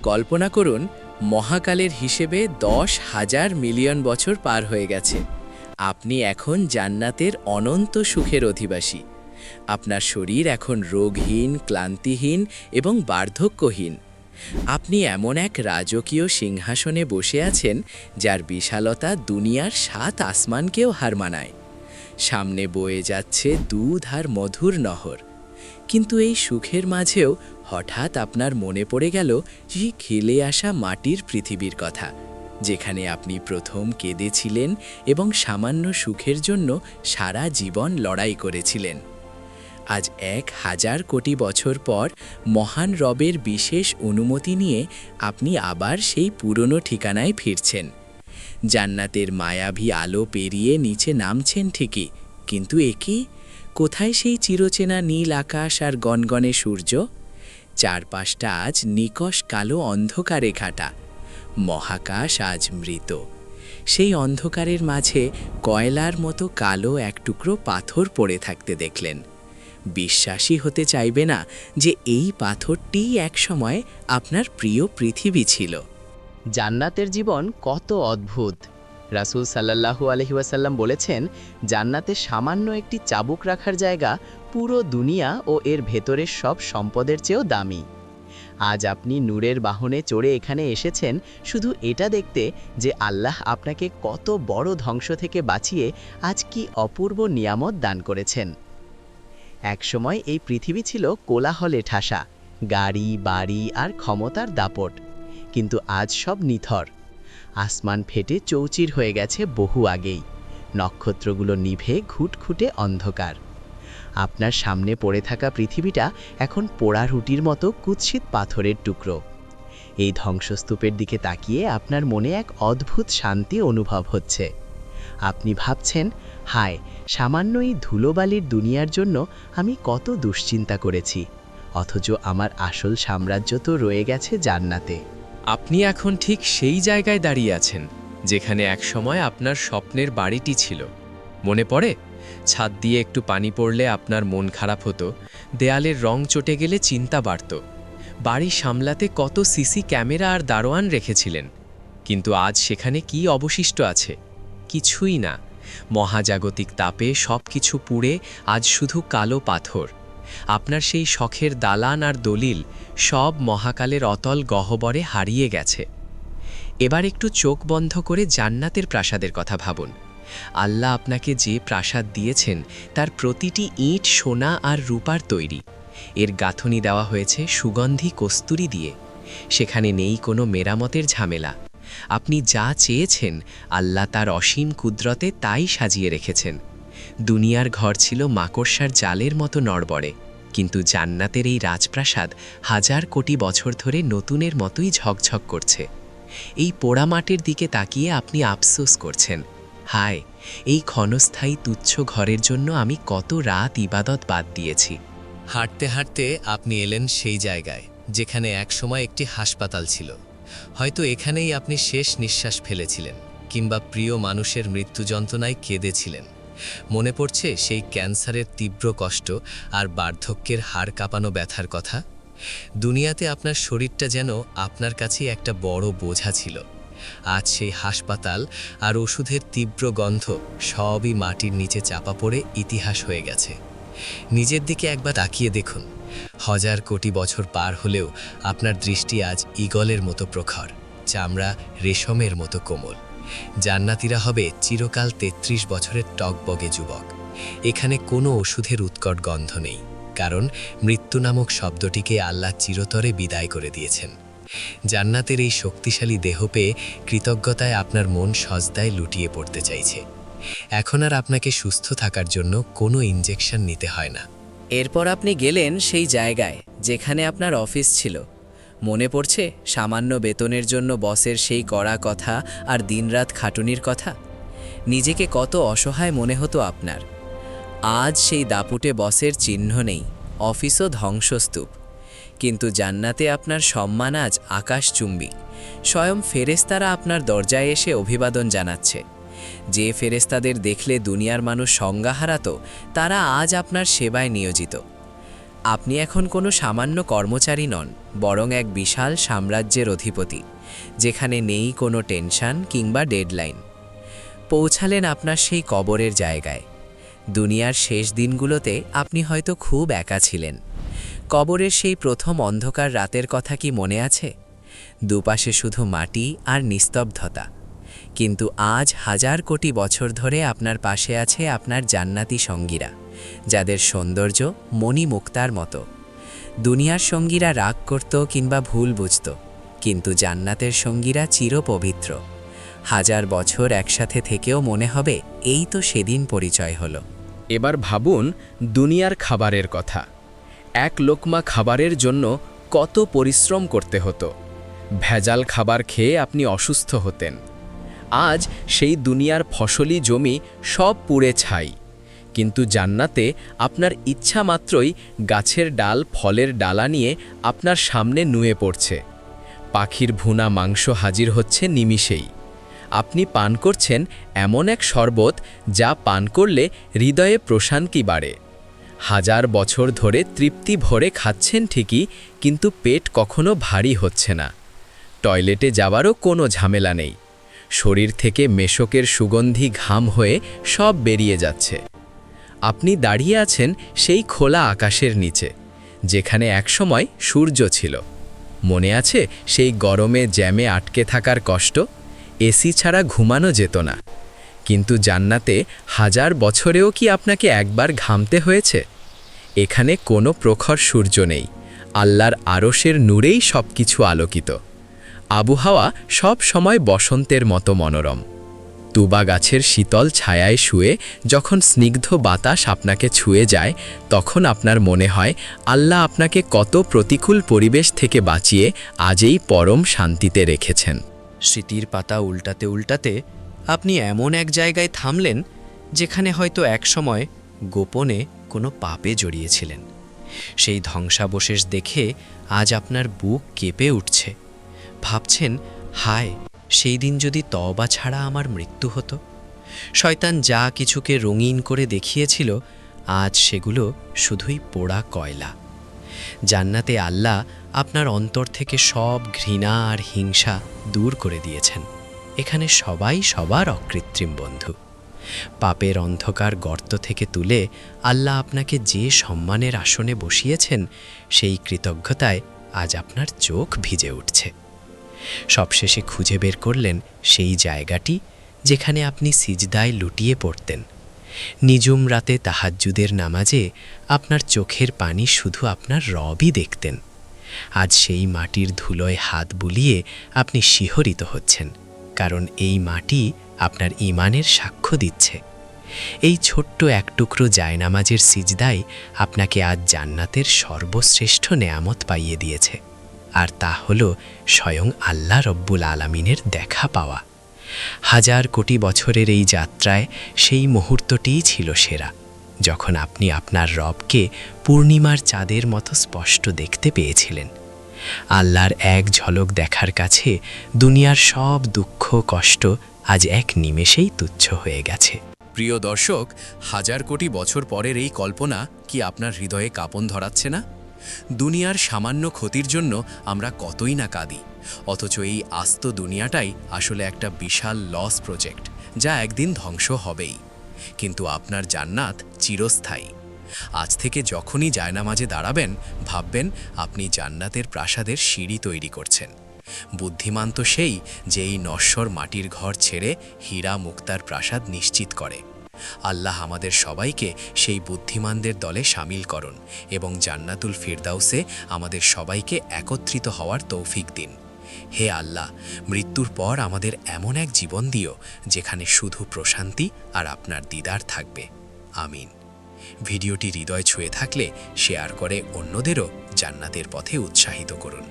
কল্পনা করুন, মহাকালের হিসেবে 10,000 মিলিয়ন বছর পার হয়ে গেছে। আপনি এখন জান্নাতের অনন্ত সুখের অধিবাসী। আপনার শরীর এখন রোগহীন, ক্লান্তিহীন এবং বার্ধক্যহীন। আপনি এমন এক রাজকীয় সিংহাসনে বসে আছেন, যার বিশালতা দুনিয়ার 7 আসমানকেও হার মানায়। সামনে বয়ে যাচ্ছে দুধ আর মধুর নহর। কিন্তু এই সুখের মাঝেও হঠাৎ আপনার মনে পড়ে গেল সেই খেলে আসা মাটির পৃথিবীর কথা, যেখানে আপনি প্রথম কেঁদেছিলেন এবং সামান্য সুখের জন্য সারা জীবন লড়াই করেছিলেন। আজ 1,000 কোটি বছর পর মহান রবের বিশেষ অনুমতি নিয়ে আপনি আবার সেই পুরনো ঠিকানায় ফিরছেন। জান্নাতের মায়াবী আলো পেরিয়ে নিচে নামছেন ঠিকই, কিন্তু একি কোথায় সেই চিরচেনা নীল আকাশ আর গনগনে সূর্য? চারপাশটা আজ নিকষ কালো অন্ধকারে ঘাটা। মহাকাশ আজ মৃত। সেই অন্ধকারের মাঝে কয়লার মতো কালো এক টুকরো পাথর পড়ে থাকতে দেখলেন। বিশ্বাসই হতে চাইবে না যে এই পাথরটিই একসময় আপনার প্রিয় পৃথিবী ছিল। জান্নাতের জীবন কত অদ্ভুত! রাসূল সাল্লাল্লাহু আলাইহি ওয়াসাল্লাম বলেছেন, জান্নাতে সামান্য একটি চাবুক রাখার জায়গা পুরো দুনিয়া ও এর ভেতরের সব সম্পদের চেয়েও দামি। আজ আপনি নূরের বাহনে চড়ে এখানে এসেছেন শুধু এটা দেখতে যে আল্লাহ আপনাকে কত বড় ধ্বংস থেকে বাঁচিয়ে আজ কি অপূর্ব নিয়ামত দান করেছেন। একসময় এই পৃথিবী ছিল কোলাহলে ঠাসা, গাড়ি, বাড়ি আর ক্ষমতার দাপট। কিন্তু আজ সব নিথর। আসমান ফেটে চৌচির হয়ে গেছে বহু আগেই। নক্ষত্রগুলো নিভে ঘুটঘুটে অন্ধকার। আপনার সামনে পড়ে থাকা পৃথিবীটা এখন পোড়া রুটির মতো কুৎসিত পাথরের টুকরো। এই ধ্বংসস্তূপের দিকে তাকিয়ে আপনার মনে এক অদ্ভুত শান্তি অনুভব হচ্ছে। আপনি ভাবছেন, হায়, সামান্য এই ধুলোবালির দুনিয়ার জন্য আমি কত দুশ্চিন্তা করেছি, অথচ আমার আসল সাম্রাজ্য তো রয়ে গেছে জান্নাতে। আপনি এখন ঠিক সেই জায়গায় দাঁড়িয়ে আছেন যেখানে একসময় আপনার স্বপ্নের বাড়িটি ছিল। মনে পড়ে, ছাদ দিয়ে একটু পানি পড়লে আপনার মন খারাপ হতো, দেয়ালের রং চটে গেলে চিন্তা বাড়ত, বাড়ি সামলাতে কত সিসি ক্যামেরা আর দারোয়ান রেখেছিলেন। কিন্তু আজ সেখানে কি অবশিষ্ট আছে? কিছুই না। মহাজাগতিক তাপে সব কিছু পুড়ে আজ শুধু কালো পাথর। আপনার সেই শখের দালান আর দলিল সব মহাকালের অতল গহ্বরে হারিয়ে গেছে। এবার একটু চোখ বন্ধ করে জান্নাতের প্রাসাদের কথা ভাবুন। আল্লাহ আপনাকে যে প্রাসাদ দিয়েছেন তার প্রতিটি ইট সোনা আর রূপার তৈরি। এর গাঁথনি দেওয়া হয়েছে সুগন্ধি কস্তুরী দিয়ে। সেখানে নেই কোনো মেরামতের ঝামেলা। আপনি যা চেয়েছেন আল্লাহ তার অসীম কুদরতে তাই সাজিয়ে রেখেছেন। দুনিয়ার ঘর ছিল মাকড়সার জালের মতো নড়বড়ে, কিন্তু জান্নাতের এই রাজপ্রাসাদ 1000 কোটি বছর ধরে নতুনের মতোই ঝকঝক করছে। এই পোড়ামাটির দিকে তাকিয়ে আপনি আফসোস করছেন, হায়, এই ক্ষণস্থায়ী তুচ্ছ ঘরের জন্য আমি কত রাত ইবাদত বাদ দিয়েছি। হাঁটতে হাঁটতে আপনি এলেন সেই জায়গায় যেখানে একসময় একটি হাসপাতাল ছিল। হয়তো এখানেই আপনি শেষ নিঃশ্বাস ফেলেছিলেন, কিংবা প্রিয় মানুষের মৃত্যু যন্ত্রণায় কেঁদেছিলেন। মনে পড়ছে সেই ক্যান্সারের তীব্র কষ্ট আর বার্ধক্যের হাড় কাঁপানো ব্যথার কথা। দুনিয়াতে আপনার শরীরটা যেন আপনার কাছেই একটা বড় বোঝা ছিল। আজ সেই হাসপাতাল আর ওষুধের তীব্র গন্ধ সবই মাটির নিচে চাপা পড়ে ইতিহাস হয়ে গেছে। নিজের দিকে একবার তাকিয়ে দেখুন। 1000 কোটি বছর পার হলেও আপনার দৃষ্টি আজ ঈগলের মতো প্রখর, চামড়া রেশমের মতো কোমল। জান্নাতীরা হবে চিরকাল 33 বছরের টকবগে যুবক। এখানে কোনো ওষুধের উৎকট গন্ধ নেই, কারণ মৃত্যু নামক শব্দটিকে আল্লাহ চিরতরে বিদায় করে দিয়েছেন। জান্নাতের এই শক্তিশালী দেহ পেয়ে কৃতজ্ঞতায় আপনার মন সজদায় লুটিয়ে পড়তে চাইছে। এখন আর আপনাকে সুস্থ থাকার জন্য কোনো ইনজেকশন নিতে হয় না। এরপর আপনি গেলেন সেই জায়গায় যেখানে আপনার অফিস ছিল। মনে পড়ছে সামান্য বেতনের জন্য বসের সেই কড়া কথা আর দিনরাত খাটুনির কথা। নিজেকে কত অসহায় মনে হতো আপনার। আজ সেই দাপুটে বসের চিহ্ন নেই, অফিসও ধ্বংসস্তূপ। কিন্তু জান্নাতে আপনার সম্মান আজ আকাশচুম্বী। স্বয়ং ফেরেশতারা আপনার দরজায় এসে অভিবাদন জানাচ্ছে। যে ফেরেশতাদের দেখলে দুনিয়ার মানুষ সংজ্ঞা হারাতো, তারা আজ আপনার সেবায় নিয়োজিত। আপনি এখন কোনো সামান্য কর্মচারী নন, বরং এক বিশাল সাম্রাজ্যের অধিপতি, যেখানে নেই কোনো টেনশন কিংবা ডেডলাইন। পৌঁছালেন আপনার সেই কবরের জায়গায়। দুনিয়ার শেষ দিনগুলোতে আপনি হয়তো খুব একা ছিলেন। কবরের সেই প্রথম অন্ধকার রাতের কথা কি মনে আছে? দুপাশে শুধু মাটি আর নিস্তব্ধতা। কিন্তু আজ হাজার কোটি বছর ধরে আপনার পাশে আছে আপনার জান্নাতি সঙ্গীরা, যাদের সৌন্দর্য মণিমুক্তার মতো। দুনিয়ার সঙ্গীরা রাগ করত কিংবা ভুল বুঝত, কিন্তু জান্নাতের সঙ্গীরা চিরপবিত্র। হাজার বছর একসাথে থেকেও মনে হবে এই তো সেদিন পরিচয় হলো। এবার ভাবুন দুনিয়ার খাবারের কথা। এক লোকমা খাবারের জন্য কত পরিশ্রম করতে হতো। ভেজাল খাবার খেয়ে আপনি অসুস্থ হতেন। আজ সেই দুনিয়ার ফসলি জমি সব পুড়ে ছাই। কিন্তু জান্নাতে আপনার ইচ্ছা মাত্রই গাছের ডাল ফলের ডালা নিয়ে আপনার সামনে নুয়ে পড়ছে। পাখির ভুনা মাংস হাজির হচ্ছে নিমিষেই। আপনি পান করছেন এমন এক শরবত যা পান করলে হৃদয়ে প্রশান্তি বাড়ে। হাজার বছর ধরে তৃপ্তি ভরে খাচ্ছেন ঠিকই, কিন্তু পেট কখনো ভারী হচ্ছে না। টয়লেটে যাওয়ারও কোনো ঝামেলা নেই। শরীর থেকে মেশকের সুগন্ধি ঘাম হয়ে সব বেরিয়ে যাচ্ছে। আপনি দাঁড়িয়ে আছেন সেই খোলা আকাশের নিচে, যেখানে একসময় সূর্য ছিল। মনে আছে সেই গরমে জ্যামে আটকে থাকার কষ্ট? এসি ছাড়া ঘুমানো যেত না। কিন্তু জান্নাতে হাজার বছরেও কি আপনাকে একবার ঘামতে হয়েছে? এখানে কোনো প্রখর সূর্য নেই। আল্লাহর আরশের নূরেই সব কিছু আলোকিত। আবহাওয়া সব সময় বসন্তের মতো মনোরম। তুবা গাছের শীতল ছায়ায় শুয়ে যখন স্নিগ্ধ বাতাস আপনাকে ছুঁয়ে যায়, তখন আপনার মনে হয় আল্লাহ আপনাকে কত প্রতিকূল পরিবেশ থেকে বাঁচিয়ে আজ এই পরম শান্তিতে রেখেছেন। স্মৃতির পাতা উল্টাতে উল্টাতে আপনি এমন এক জায়গায় থামলেন, যেখানে হয়তো একসময় গোপনে কোনো পাপে জড়িয়েছিলেন। সেই ধ্বংসাবশেষ দেখে আজ আপনার বুক কেঁপে উঠছে। ভাবছেন, হায়, সেই দিন যদি তওবা ছাড়া আমার মৃত্যু হতো। শয়তান যা কিছুকে রঙিন করে দেখিয়েছিল, আজ সেগুলো শুধুই পোড়া কয়লা। জান্নাতে আল্লাহ আপনার অন্তর থেকে সব ঘৃণা আর হিংসা দূর করে দিয়েছেন। এখানে সবাই সবার অকৃত্রিম বন্ধু। পাপের অন্ধকার গর্ত থেকে তুলে আল্লাহ আপনাকে যে সম্মানের আসনে বসিয়েছেন, সেই কৃতজ্ঞতায় আজ আপনার চোখ ভিজে উঠছে। সবশেষে খুঁজে বের করলেন সেই জায়গাটি যেখানে আপনি সিজদায় লুটিয়ে পড়তেন। নিঝুম রাতে তাহাজ্জুদের নামাজে আপনার চোখের পানি শুধু আপনার রবই দেখতেন। আজ সেই মাটির ধুলোয় হাত বুলিয়ে আপনি শিহরিত হচ্ছেন, কারণ এই মাটি আপনার ঈমানের সাক্ষ্য দিচ্ছে। এই ছোট্ট এক টুকরো জায়নামাজের সিজদাই আপনাকে আজ জান্নাতের সর্বশ্রেষ্ঠ নেয়ামত পাইয়ে দিয়েছে, আর তা হলো স্বয়ং আল্লাহ রব্বুল আলামিনের দেখা পাওয়া। হাজার কোটি বছরের এই যাত্রায় সেই মুহূর্তটিই ছিল সেরা, যখন আপনি আপনার রবকে পূর্ণিমার চাঁদের মতো স্পষ্ট দেখতে পেয়েছিলেন। আল্লাহর এক ঝলক দেখার কাছে দুনিয়ার সব দুঃখ কষ্ট আজ এক নিমেষেই তুচ্ছ হয়ে গেছে। প্রিয় দর্শক, হাজার কোটি বছর পরের এই কল্পনা কি আপনার হৃদয়ে কাঁপন ধরাচ্ছে না? দুনিয়ার সামান্য ক্ষতির জন্য আমরা কতই না কাঁদি, অথচ এই আস্ত দুনিয়াটাই আসলে একটা বিশাল লস প্রজেক্ট, যা একদিন ধ্বংস হবেই। কিন্তু আপনার জান্নাত চিরস্থায়ী। আজ থেকে যখনই জায়নামাজে দাঁড়াবেন, ভাববেন আপনি জান্নাতের প্রাসাদের সিঁড়ি তৈরি করছেন। বুদ্ধিমান তো সেই যে এই নশ্বর মাটির ঘর ছেড়ে হীরা মুক্তার প্রাসাদ নিশ্চিত করে। আল্লাহ আমাদের সবাইকে সেই বুদ্ধিমানদের দলে সামিল করুন এবং জান্নাতুল ফিরদাউসে আমাদের সবাইকে একত্রিত হওয়ার তৌফিক দিন। হে আল্লাহ, মৃত্যুর পর আমাদের এমন এক জীবন দিও যেখানে শুধু প্রশান্তি আর আপনার দিদার থাকবে। আমিন। ভিডিওটি হৃদয় ছুঁয়ে থাকলে শেয়ার করে অন্যদেরও জান্নাতের পথে উৎসাহিত করুন।